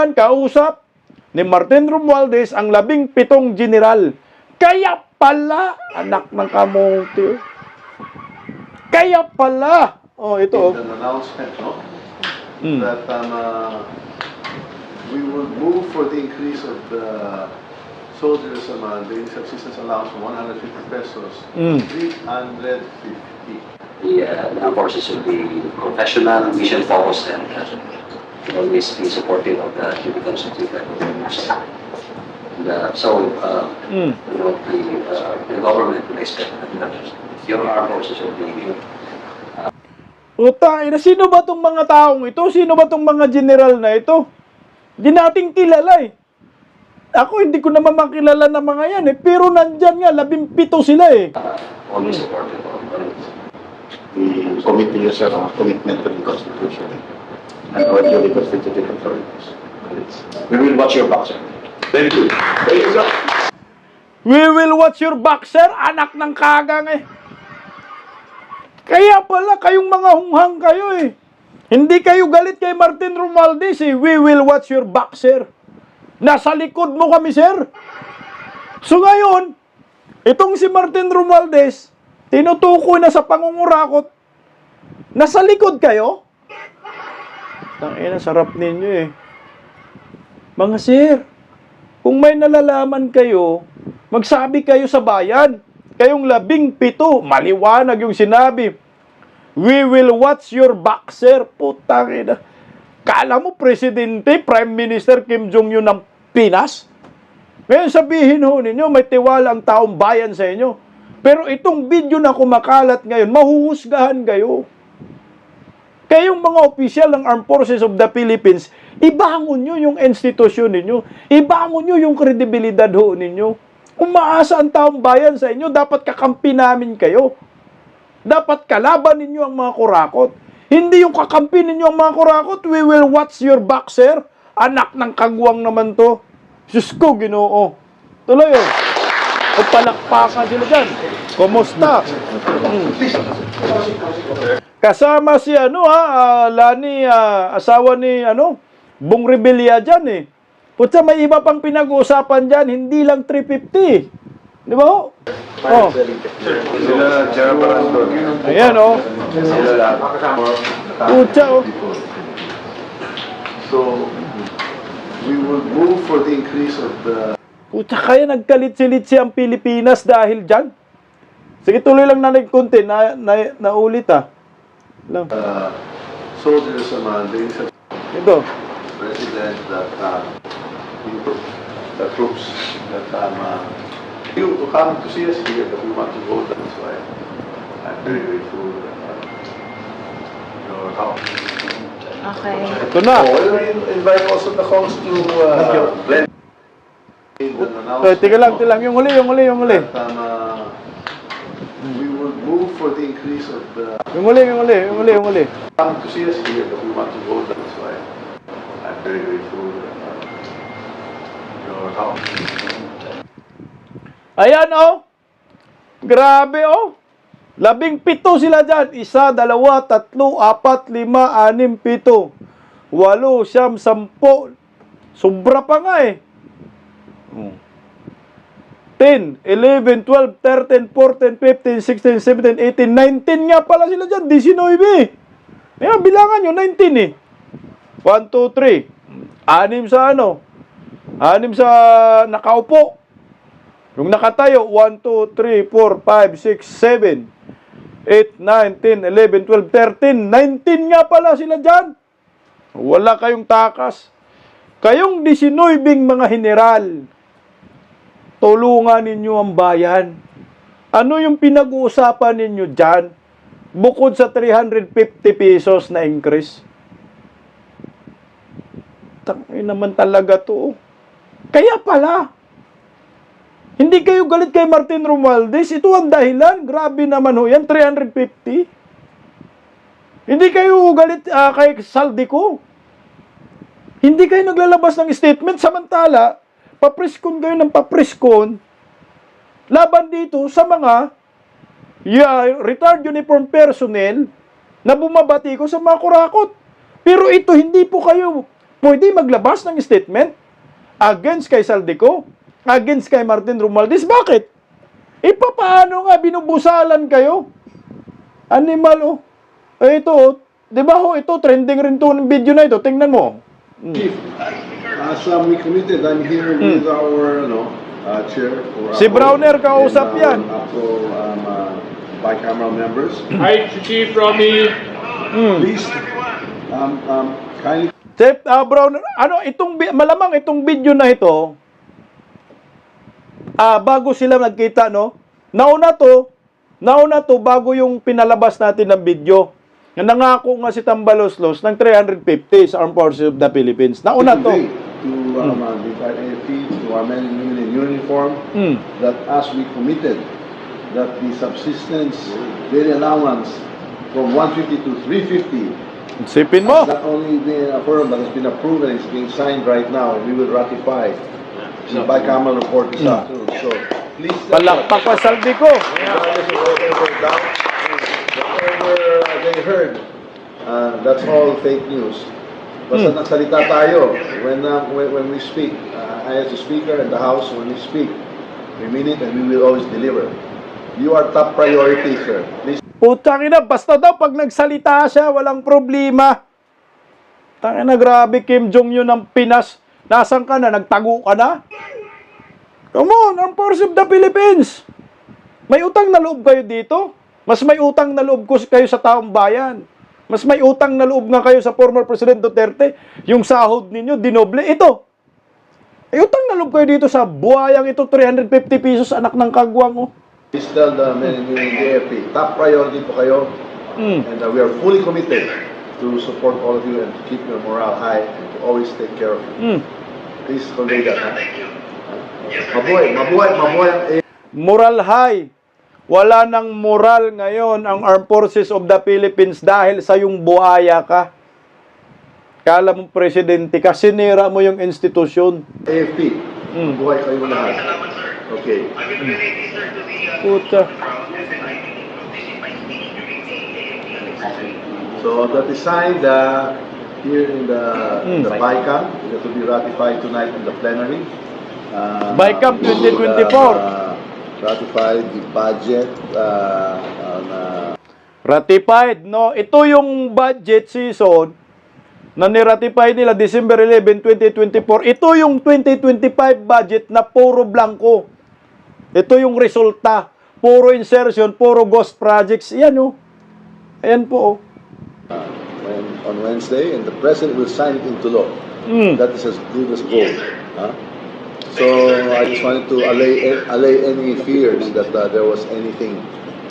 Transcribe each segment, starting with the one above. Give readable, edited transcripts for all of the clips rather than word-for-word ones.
yan, kausap ni Martin Romualdez ang 17 general. Kaya pala, anak ng kamote. Kaya pala. Oh, ito. An announcement, no? Mm. That we will move for the increase of the soldiers' daily subsistence allowance from 150 pesos to 350. The armed forces will be professional, mission focused, and always be supportive of the duty constituted. The government will expect that your armed forces will be Utang ina, sino ba tong mga taong ito? Sino ba tong mga general na ito? Di nating kilala eh. Ako hindi ko naman makilala ng mga yan eh. Pero nandyan nga, 17 sila eh. always supportive of We commit to you, sir, our commitment to the Constitution and our duly constituted authorities. We will watch your back, sir. Thank you. Thank you, sir. We will watch your back, sir. Anak ng kagang eh. Kaya pala, kayong mga hunghang kayo eh. Hindi kayo galit kay Martin Romualdez eh. We will watch your back, sir. Nasa likod mo kami, sir. So ngayon, itong si Martin Romualdez, tinutukoy na sa pangungurakot, nasa likod kayo? Tangina, sarap ninyo eh. Mga sir, kung may nalalaman kayo, magsabi kayo sa bayan. Kayong 17, maliwanag yung sinabi. We will watch your back, sir. Putang ina. Kala mo, Presidente, Prime Minister Kim Jong-un ng Pinas? Ngayon sabihin ho ninyo, may tiwala ang taong bayan sa inyo. Pero itong video na kumakalat ngayon, mahuhusgahan kayo. Kayong mga opisyal ng Armed Forces of the Philippines, ibangon nyo yung institusyon ninyo. Ibangon nyo yung kredibilidad ho ninyo. Umaasa ang taong bayan sa inyo, dapat kakampi namin kayo. Dapat kalaban ninyo ang mga kurakot. Hindi yung kakampi ninyo ang mga kurakot, we will watch your back, sir. Anak ng kagwang naman to. Diyos ko, Ginoo. Tuloy yun. O palakpakan sila dyan. Kumusta? Kasama si Lani, asawa ni Bong Revilla dyan eh. Putsa, may iba pang pinag-uusapan dyan, hindi lang 350. Di ba ho? Oh. Sila, General Barasco. Ayan oh. Putsa oh. So, we will move for the increase of the Putsa, kaya nagkalit-silitsi ang Pilipinas dahil dyan. Sige, tuloy lang na nagkunti, naulit Lang. soldiers' daily subsistence. Ito. President that the troops that you come to see us here that we want to vote. That's why I'm very grateful your help. Okay. Ito na. We'll invite also the host to blend in an So, tiga lang. Yung huli. that, we will move for the increase of the Yung huli. come to see us here that we want to vote. That's why I'm very grateful your help. Ayan oh. Grabe oh. 17 sila dyan. 1, 2, 3, 4, 5, 6, 7, 8, 9, 10. 10. Sobra pa nga eh. 10, 11, 12, 13, 14, 15, 16, 17, 18, 19 nga pala sila dyan. 19 Ayan, bilangan nyo, 19 eh. 1, 2, 3. 6 sa 6 sa nakaupo. Yung nakatayo, 1, 2, 3, 4, 5, 6, 7, 8, 9, 10, 11, 12, 13, 19 nga pala sila dyan. Wala kayong takas. Kayong 19 mga general, tulungan ninyo ang bayan. Ano yung pinag-uusapan ninyo dyan? Bukod sa 350 pesos na increase. Tangin naman talaga to. Kaya pala, hindi kayo galit kay Martin Romualdez. Ito ang dahilan. Grabe naman ho yan, 350. Hindi kayo galit kay Saldico. Hindi kayo naglalabas ng statement. Samantala, papriskon kayo ng papriskon laban dito sa mga retired uniform personnel na bumabati ko sa mga kurakot. Pero ito, hindi po kayo pwede maglabas ng statement against kay Saldico, against kay Martin Romualdez. Bakit? Paano nga binubusalan kayo? Animal, oh. Ito, di ba ho, ito, trending rin to ng video na ito. Tingnan mo. Chief, as we committed, I'm here with our chair. Si Browner, kausap yan. Bicameral members. Hi, Chief Romy. Please, kindly. Chef Brown, malamang itong video na ito, bago sila nagkita, no? Nauna to, bago yung pinalabas natin ng video. Nangako nga si Tambaloslos ng 350 sa Armed Forces of the Philippines. Nauna to. To the entire AFP, to our men and women in uniform, that as we committed, that the subsistence daily allowance from 150 to 350 Sipin mo. has not only been affirmed, but it's been approved and it's being signed right now. We will ratify the bicameral report this afternoon. So, please, Palakpak pa Saldico. whatever they heard, that's all fake news. Basta nagsalita tayo when we speak. I as a speaker in the House, when we speak, we mean it and we will always deliver. You are top priority, sir. Please. Putang ina, basta daw pag nagsalita siya, walang problema. Tangina, grabe Kim Jong-un ng Pinas. Nasaan ka na? Nagtago ka na? Come on, Armed Forces of the Philippines. May utang na loob kayo dito. Mas may utang na loob kayo sa taong bayan. Mas may utang na loob nga kayo sa former President Duterte. Yung sahod ninyo, dinoble. Ito. May utang na loob kayo dito sa buhayang ito, 350 pesos, anak ng kagwang. Oh. Please tell the men and women in the AFP, top priority po kayo, and we are fully committed to support all of you and to keep your morale high and to always take care of you. Please convey that. Mabuhay. Moral high. Wala nang moral ngayon ang Armed Forces of the Philippines dahil sa yung buhaya ka. Kala mo presidente ka, sinira mo yung institusyon. AFP, buhay kayo lahat. Okay. Puta. So that is signed here in the BICAM. It will be ratified tonight in the plenary. BICAM 2024. Ratified the budget Ratified, no? Ito yung budget season na niratify nila December 11, 2024. Ito yung 2025 budget na puro blanco. Ito yung resulta. Puro insertion, puro ghost projects. Yan, oh. Ayan po, oh. on Wednesday, and the president will sign it into law. That is as good as gold. So I just wanted to allay any fears that there was anything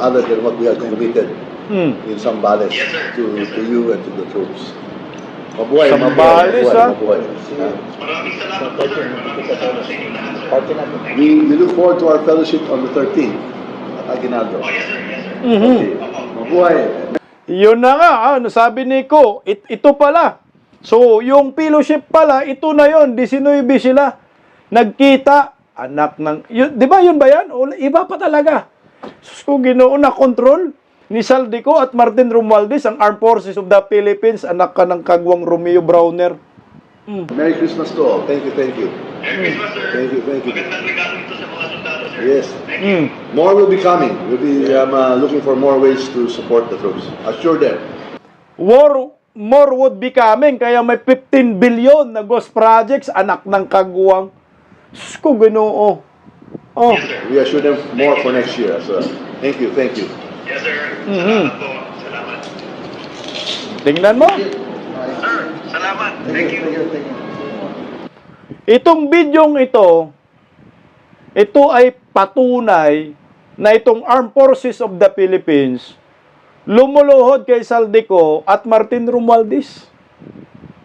other than what we had committed in Zambales to you and to the troops. Mabuhay, Zambales, mabuhay. We look forward to our fellowship on the 13th at Aguinaldo. Okay. Mabuhay. Yun na nga, sabi ni Ko, ito pala. So, yung fellowship pala, ito na yon 19 sila. Nagkita, anak ng, di ba yun ba yan? O, iba pa talaga. So, Ginoo na control ni Saldico at Martin Romualdez, ang Armed Forces of the Philippines, anak ka ng kagwang Romeo Browner. Merry Christmas to all. Thank you. Thank you. Yes. More will be coming. We'll be looking for more ways to support the troops. Assure them. More would be coming, kaya may 15 billion na ghost projects, anak ng kagwang. Sus ko, Ginoo. Oh. We assure them more for next year as well. Thank you. Yes, sir. Salamat. Tingnan mo. Sir, salamat. Thank you. Itong bidyong ito ay patunay na itong Armed Forces of the Philippines lumuluhod kay Saldico at Martin Romualdez.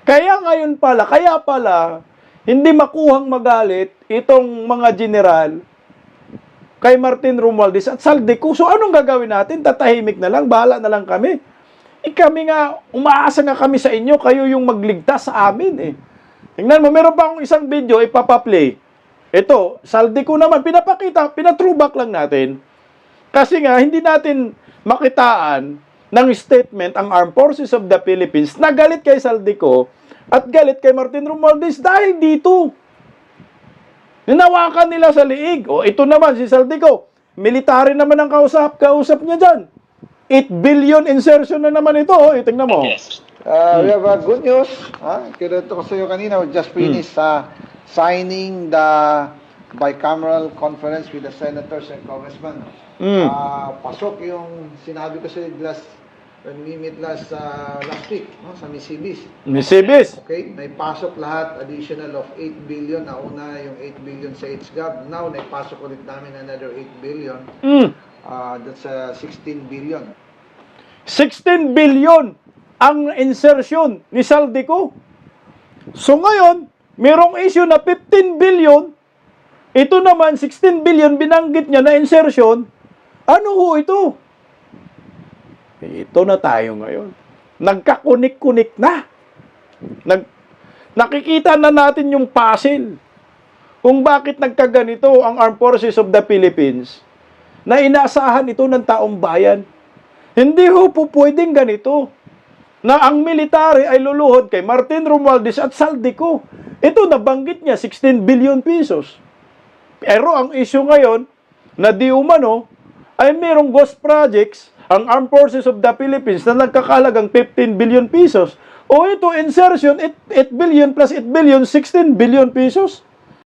Kaya pala, hindi makuhang magalit itong mga general kay Martin Romualdez at Saldico. So anong gagawin natin? Tatahimik na lang, bahala na lang kami. Kami nga, umaasa nga kami sa inyo, kayo yung magligtas sa amin eh. Tingnan mo, meron pa akong isang video, ipapaplay. Ito, Saldico naman, pinatrubak lang natin. Kasi nga, hindi natin makitaan ng statement ang Armed Forces of the Philippines na galit kay Saldico at galit kay Martin Romualdez dahil dito. Ninawakan nila sa liig. O ito naman, si Saldico, military naman ang kausap niya dyan. 8 billion insertion na naman ito. O, tingnan mo. We have good news. Kinuto ko sa iyo kanina, we just finished signing the bicameral conference with the senators and congressmen. Pasok yung sinabi ko sa when we meet last week sa Misibis. Misibis. Okay, naipasok lahat additional of 8 billion. Nauna yung 8 billion sa HGAB. Now, naipasok ulit namin another 8 billion. That's 16 billion. 16 billion ang insertion ni Saldico. So ngayon, merong issue na 15 billion. Ito naman, 16 billion binanggit niya na insertion. Ano ho ito? Ito na tayo ngayon. Nagkakunik-kunik na. Nakikita na natin yung puzzle. Kung bakit nagkaganito ang Armed Forces of the Philippines na inaasahan ito ng taong bayan. Hindi ho po pwedeng ganito na ang military ay luluhod kay Martin Romualdez at Saldico. Ito nabanggit niya 16 billion pesos. Pero ang issue ngayon na di umano ay merong ghost projects ang Armed Forces of the Philippines na nagkakalagang 15 billion pesos. O ito, insertion, 8 billion plus 8 billion, 16 billion pesos.